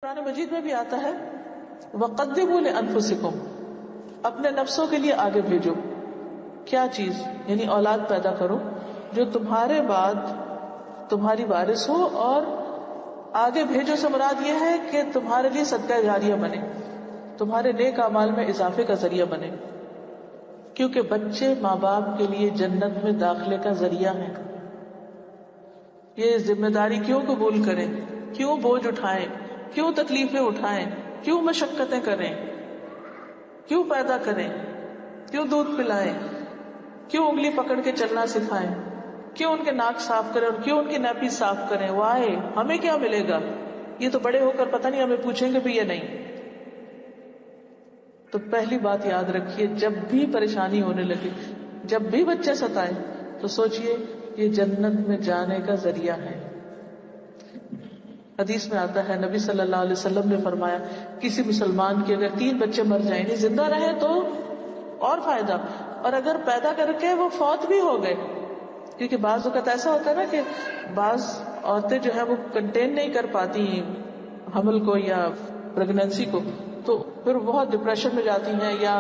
قرآن مجید میں بھی آتا ہے وَقَدِّمُوا لِأَنفُسِكُمْ، اپنے نفسوں کے لیے آگے بھیجو. کیا چیز؟ یعنی اولاد پیدا کرو جو تمہارے بعد تمہاری وارث ہو، اور آگے بھیجو سے مراد یہ ہے کہ تمہارے لیے صدقہ جاریہ بنے، تمہارے نیک اعمال میں اضافے کا ذریعہ بنے. کیونکہ بچے ماں باپ کے لیے جنت میں داخلے کا ذریعہ ہیں. یہ ذمہ داری کیوں قبول کریں، کیوں بوجھ اٹھائیں، کیوں تکلیفیں اٹھائیں، کیوں مشقتیں کریں، کیوں پیدا کریں، کیوں دودھ پلائیں، کیوں انگلی پکڑ کے چلنا سکھائیں، کیوں ان کے ناک صاف کریں اور کیوں ان کی نیپی صاف کریں. وائے، ہمیں کیا ملے گا؟ یہ تو بڑے ہو کر پتہ نہیں ہمیں پوچھیں گے بھی یا نہیں. تو پہلی بات یاد رکھیے، جب بھی پریشانی ہونے لگے، جب بھی بچے ستائیں، تو سوچئے یہ جنت میں جانے کا ذریعہ ہے. حدیث میں آتا ہے نبی صلی اللہ علیہ وسلم نے فرمایا کسی مسلمان کے اگر 3 بچے مر جائیں گے، زندہ رہے تو اور فائدہ، اور اگر پیدا کر کے وہ فوت بھی ہو گئے، کیونکہ بعض اوقات ایسا ہوتا ہے نا کہ بعض عورتیں جو ہے وہ کنٹین نہیں کر پاتی حمل کو یا پریگنینسی کو، تو پھر بہت ڈپریشن میں جاتی ہیں، یا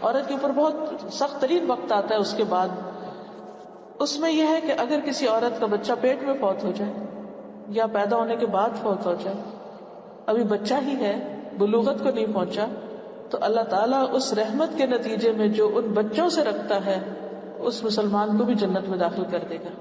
عورت کے اوپر بہت سخت ترین وقت آتا ہے اس کے بعد. اس میں یہ ہے کہ اگر کسی عورت کا بچہ پیٹ میں فوت ہو جائے یا پیدا ہونے کے بعد فوت ہو جائے، ابھی بچہ ہی ہے، بلوغت کو نہیں پہنچا، تو اللہ تعالیٰ اس رحمت کے نتیجے میں جو ان بچوں سے رکھتا ہے اس مسلمان کو بھی جنت میں داخل کر دے گا.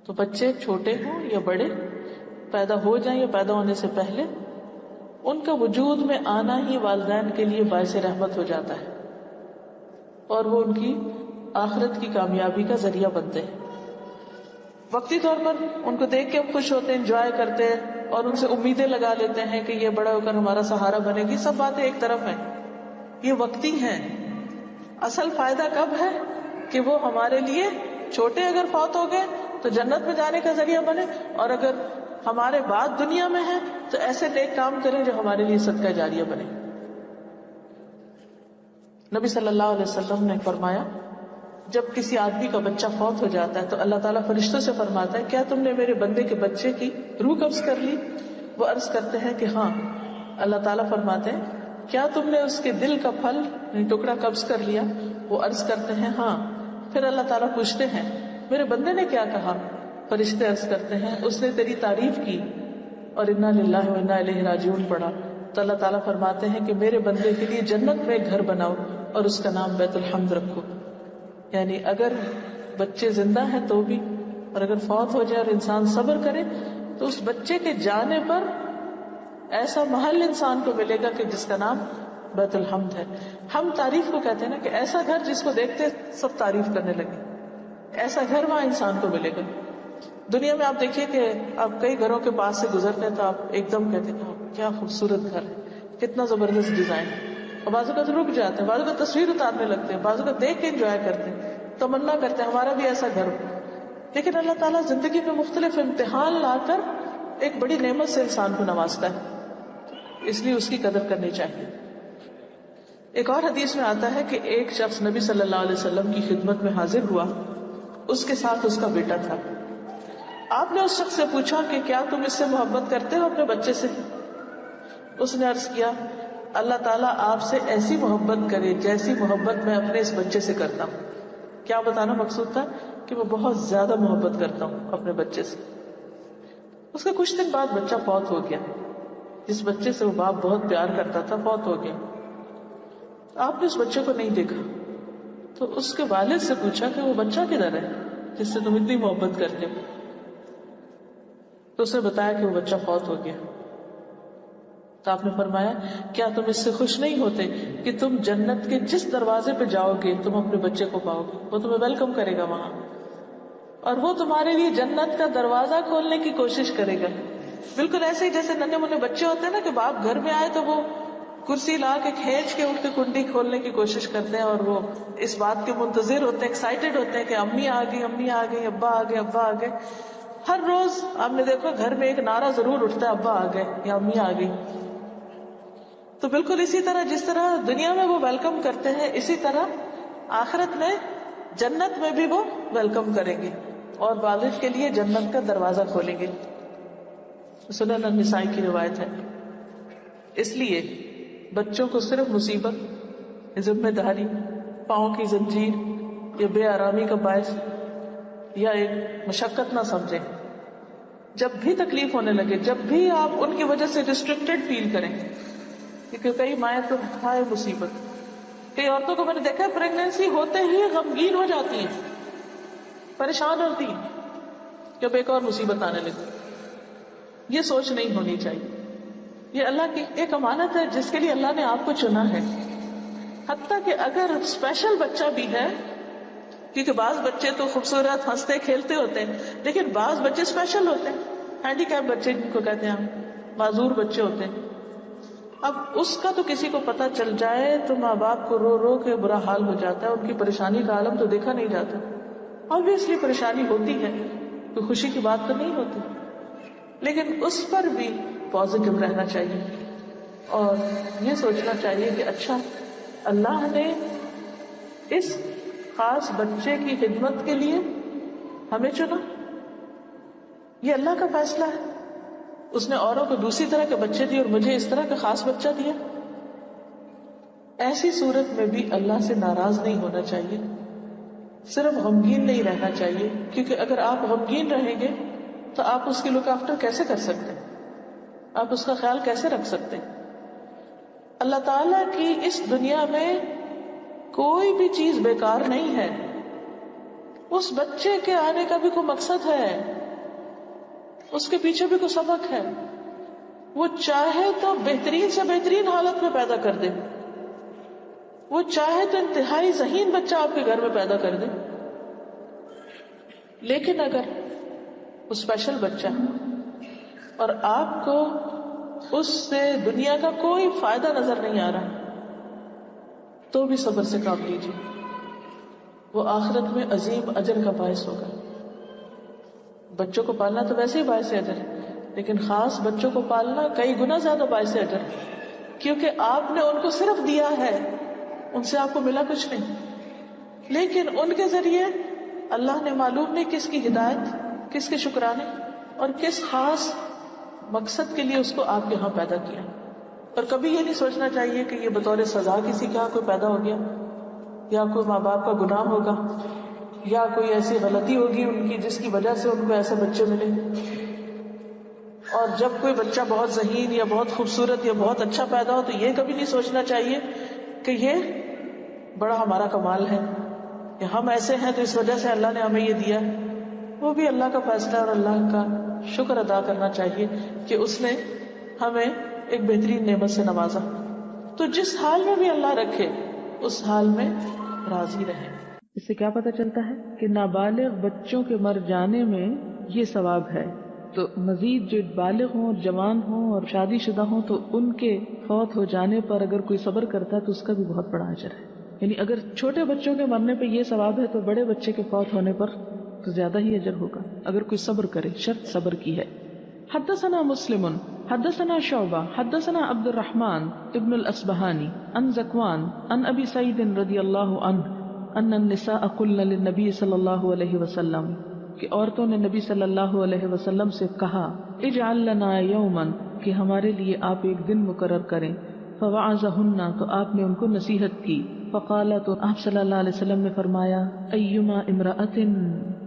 تو بچے چھوٹے ہوں یا بڑے، پیدا ہو جائیں یا پیدا ہونے سے پہلے، ان کا وجود میں آنا ہی والدین کے لیے باعث رحمت ہو جاتا ہے، اور وہ ان کی آخرت کی کامیابی کا ذریعہ بنتے ہیں. وقتی طور پر ان کو دیکھ کے ہم خوش ہوتے ہیں، انجوائے کرتے ہیں اور ان سے امیدیں لگا لیتے ہیں کہ یہ بڑا ہو کر ہمارا سہارا بنے گی. سب باتیں ایک طرف ہیں، یہ وقتی ہیں. اصل فائدہ کب ہے کہ وہ ہمارے لیے چھوٹے اگر فوت ہو گئے تو جنت میں جانے کا ذریعہ بنے، اور اگر ہمارے بعد دنیا میں ہے تو ایسے نیک کام کریں جو ہمارے لیے صدقہ جاریہ بنے. نبی صلی اللہ علیہ وسلم نے فرمایا جب کسی آدمی کا بچہ فوت ہو جاتا ہے تو اللہ تعالیٰ فرشتوں سے فرماتا ہے کیا تم نے میرے بندے کے بچے کی روح قبض کر لی؟ وہ عرض کرتے ہیں کہ ہاں. اللہ تعالیٰ فرماتے ہیں کیا تم نے اس کے دل کا پھل ٹکڑا قبض کر لیا؟ وہ عرض کرتے ہیں ہاں. پھر اللہ تعالیٰ پوچھتے ہیں میرے بندے نے کیا کہا؟ فرشتے عرض کرتے ہیں اس نے تیری تعریف کی اور انا للہ و انا الیہ راجعون پڑھا. تو اللہ تعالیٰ فرماتے ہیں کہ میرے بندے کے لیے جنت میں ایک گھر بناؤ اور اس کا نام بیت الحمد رکھو. یعنی اگر بچے زندہ ہیں تو بھی، اور اگر فوت ہو جائے اور انسان صبر کرے تو اس بچے کے جانے پر ایسا محل انسان کو ملے گا کہ جس کا نام بیت الحمد ہے. ہم تعریف کو کہتے ہیں نا کہ ایسا گھر جس کو دیکھتے سب تعریف کرنے لگے، ایسا گھر وہاں انسان کو ملے گا. دنیا میں آپ دیکھیے کہ آپ کئی گھروں کے پاس سے گزرتے ہیں تو آپ ایک دم کہتے ہیں کیا خوبصورت گھر ہے، کتنا زبردست ڈیزائن. اور بعض اوقات رک جاتے ہیں، بعض اوقات تصویر اتارنے لگتے ہیں، بعض اوقات دیکھ کے انجوائے کرتے ہیں، تمنا کرتے ہیں ہمارا بھی ایسا گھر ہو. لیکن اللہ تعالیٰ زندگی میں مختلف امتحان لا کر ایک بڑی نعمت سے انسان کو نوازتا ہے، اس لیے اس کی قدر کرنی چاہیے. ایک اور حدیث میں آتا ہے کہ ایک شخص نبی صلی اللہ علیہ وسلم کی خدمت میں حاضر ہوا، اس کے ساتھ اس کا بیٹا تھا. آپ نے اس شخص سے پوچھا کہ کیا تم اس سے محبت کرتے ہو اپنے بچے سے؟ اس نے عرض کیا اللہ تعالیٰ آپ سے ایسی محبت کرے جیسی محبت میں اپنے اس بچے سے کرتا ہوں. کیا بتانا مقصود تھا کہ میں بہت زیادہ محبت کرتا ہوں اپنے بچے سے. اس کے کچھ دن بعد بچہ فوت ہو گیا. جس بچے سے وہ باپ بہت پیار کرتا تھا فوت ہو گیا. آپ نے اس بچے کو نہیں دیکھا تو اس کے والد سے پوچھا کہ وہ بچہ کدھر ہے جس سے تم اتنی محبت کرتے ہو؟ تو اس نے بتایا کہ وہ بچہ فوت ہو گیا. تو آپ نے فرمایا کیا تم اس سے خوش نہیں ہوتے کہ تم جنت کے جس دروازے پہ جاؤ گے تم اپنے بچے کو پاؤ گے، وہ تمہیں ویلکم کرے گا وہاں، اور وہ تمہارے لیے جنت کا دروازہ کھولنے کی کوشش کرے گا. بالکل ایسے ہی جیسے ننھے منھے بچے ہوتے ہیں نا کہ باپ گھر میں آئے تو وہ کرسی لا کے کھینچ کے اٹھ کے کنڈی کھولنے کی کوشش کرتے ہیں، اور وہ اس بات کے منتظر ہوتے ہیں، ایکسائٹیڈ ہوتے ہیں کہ امی آ گئی، امی آ گئی، ابا آ گئے، ابا آ گئے. ہر روز آپ نے دیکھو گھر میں ایک نعرہ ضرور اٹھتا ہے ابا آ گئے یا امی آ گئی. تو بالکل اسی طرح جس طرح دنیا میں وہ ویلکم کرتے ہیں، اسی طرح آخرت میں جنت میں بھی وہ ویلکم کریں گے اور والد کے لیے جنت کا دروازہ کھولیں گے. سنن النسائی کی روایت ہے. اس لیے بچوں کو صرف مصیبت، ذمہ داری، پاؤں کی زنجیر یا بے آرامی کا باعث یا ایک مشقت نہ سمجھیں. جب بھی تکلیف ہونے لگے، جب بھی آپ ان کی وجہ سے ریسٹرکٹیڈ فیل کریں، کیونکہ کئی مائیں تو ہائے مصیبت. کئی عورتوں کو میں نے دیکھا ہے پریگنینسی ہوتے ہی غمگین ہو جاتی ہیں، پریشان ہوتی ہیں جب ایک اور مصیبت آنے لگی. یہ سوچ نہیں ہونی چاہیے. یہ اللہ کی ایک امانت ہے جس کے لیے اللہ نے آپ کو چنا ہے. حتیٰ کہ اگر اسپیشل بچہ بھی ہے، کیونکہ بعض بچے تو خوبصورت ہنستے کھیلتے ہوتے ہیں، لیکن بعض بچے اسپیشل ہوتے ہیں، ہینڈی کیپ بچے جن کو کہتے ہیں، معذور بچے ہوتے ہیں. اب اس کا تو کسی کو پتہ چل جائے تو ماں باپ کو رو رو کے برا حال ہو جاتا ہے. ان کی پریشانی کا عالم تو دیکھا نہیں جاتا. obviously پریشانی ہوتی ہے، کوئی خوشی کی بات تو نہیں ہوتی، لیکن اس پر بھی پازیٹو رہنا چاہیے اور یہ سوچنا چاہیے کہ اچھا اللہ نے اس خاص بچے کی خدمت کے لیے ہمیں چنا، یہ اللہ کا فیصلہ ہے. اس نے اوروں کو دوسری طرح کے بچے دیے اور مجھے اس طرح کا خاص بچہ دیا. ایسی صورت میں بھی اللہ سے ناراض نہیں ہونا چاہیے، صرف غمگین نہیں رہنا چاہیے، کیونکہ اگر آپ غمگین رہیں گے تو آپ اس کی لک آفٹر کیسے کر سکتے ہیں، آپ اس کا خیال کیسے رکھ سکتے ہیں. اللہ تعالیٰ کی اس دنیا میں کوئی بھی چیز بیکار نہیں ہے. اس بچے کے آنے کا بھی کوئی مقصد ہے، اس کے پیچھے بھی کوئی سبق ہے. وہ چاہے تو بہترین سے بہترین حالت میں پیدا کر دے، وہ چاہے تو انتہائی ذہین بچہ آپ کے گھر میں پیدا کر دے، لیکن اگر وہ اسپیشل بچہ اور آپ کو اس سے دنیا کا کوئی فائدہ نظر نہیں آ رہا تو بھی صبر سے کام لیجیے. وہ آخرت میں عظیم اجر کا باعث ہوگا. بچوں کو پالنا تو ویسے ہی باعث اجر ہے، لیکن خاص بچوں کو پالنا کئی گنا زیادہ باعث اجر ہے، کیونکہ آپ نے ان کو صرف دیا ہے، ان سے آپ کو ملا کچھ نہیں، لیکن ان کے ذریعے اللہ نے معلوم نہیں کس کی ہدایت، کس کے شکرانے اور کس خاص مقصد کے لیے اس کو آپ کے ہاں پیدا کیا. اور کبھی یہ نہیں سوچنا چاہیے کہ یہ بطور سزا کسی کے ہاں کوئی پیدا ہو گیا، یا کوئی ماں باپ کا گناہ ہوگا، یا کوئی ایسی غلطی ہوگی ان کی جس کی وجہ سے ان کو ایسے بچے ملے. اور جب کوئی بچہ بہت ذہین یا بہت خوبصورت یا بہت اچھا پیدا ہو تو یہ کبھی نہیں سوچنا چاہیے کہ یہ بڑا ہمارا کمال ہے کہ ہم ایسے ہیں تو اس وجہ سے اللہ نے ہمیں یہ دیا. وہ بھی اللہ کا فیصلہ اور اللہ کا شکر ادا کرنا چاہیے کہ اس نے ہمیں ایک بہترین نعمت سے نوازا. تو جس حال میں بھی اللہ رکھے اس حال میں راضی رہے. اس سے کیا پتہ چلتا ہے کہ نابالغ بچوں کے مر جانے میں یہ ثواب ہے، تو مزید جو بالغ ہوں اور جوان ہوں اور شادی شدہ ہوں تو ان کے فوت ہو جانے پر اگر کوئی صبر کرتا ہے تو اس کا بھی بہت بڑا اجر ہے. یعنی اگر چھوٹے بچوں کے مرنے پہ یہ ثواب ہے تو بڑے بچے کے فوت ہونے پر تو زیادہ ہی اجر ہوگا اگر کوئی صبر کرے، شرط صبر کی ہے. حدثنا مسلم حدثنا شعبہ حدثنا عبد الرحمن ابن الأصبہانی عن ذکوان عن ابی سعید رضی اللہ عنہ ان النساء قلن للنبی صلی اللہ علیہ وسلم کہ عورتوں نے نبی صلی اللہ علیہ وسلم سے کہا اجعل لنا یوما کہ ہمارے لیے آپ ایک دن مقرر کریں. فوعظہن تو آپ نے ان کو نصیحت کی. فقال تو آپ صلی اللہ علیہ وسلم نے فرمایا ایما امرأۃ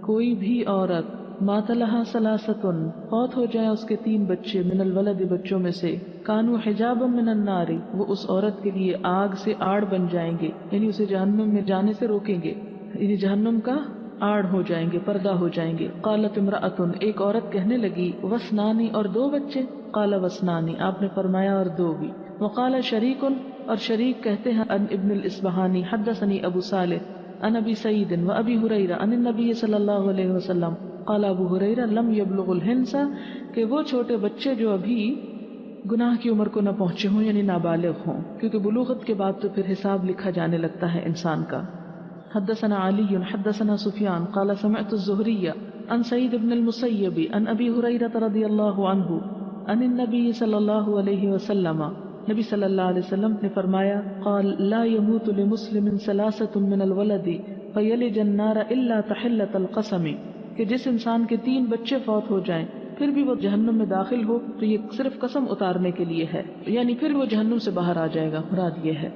کوئی بھی عورت مات لہا ثلاثۃ فوت ہو جائے اس کے 3 بچے من الولد بچوں میں سے کانوا حجابا من النار وہ اس عورت کے لیے آگ سے آڑ بن جائیں گے، یعنی اسے جہنم میں جانے سے روکیں گے، یعنی جہنم کا آڑ ہو جائیں گے، پردہ ہو جائیں گے. قالت امرأۃ ایک عورت کہنے لگی وسنانی اور 2 بچے. قال وسنانی آپ نے فرمایا اور 2 بھی. وقال شریک اور شریک کہتے ہیں ان ابن الاسبہانی حدثنی ابو صالح ان ابی سعید و ابی ہریرہ ان النبی صلی اللہ علیہ وسلم قال ابو ہریرہ لم یبلغ الحنس کہ وہ چھوٹے بچے جو ابھی گناہ کی عمر کو نہ پہنچے ہوں یعنی نابالغ ہوں، کیونکہ بلوغت کے بعد تو پھر حساب لکھا جانے لگتا ہے انسان کا. حدثنا علی حدثنا سفیان قال سمعت الزہری عن سعید بن المسیب عن ابی ہریرہ رضی اللہ عنہ عن النبی صلی اللہ علیہ وسلم نبی صلی اللہ علیہ وسلم نے فرمایا قال لا يموت لمسلم ثلاثة من الولد فيلج النار الا تحلة القسم کہ جس انسان کے 3 بچے فوت ہو جائیں پھر بھی وہ جہنم میں داخل ہو تو یہ صرف قسم اتارنے کے لیے ہے، یعنی پھر وہ جہنم سے باہر آ جائے گا، مراد یہ ہے۔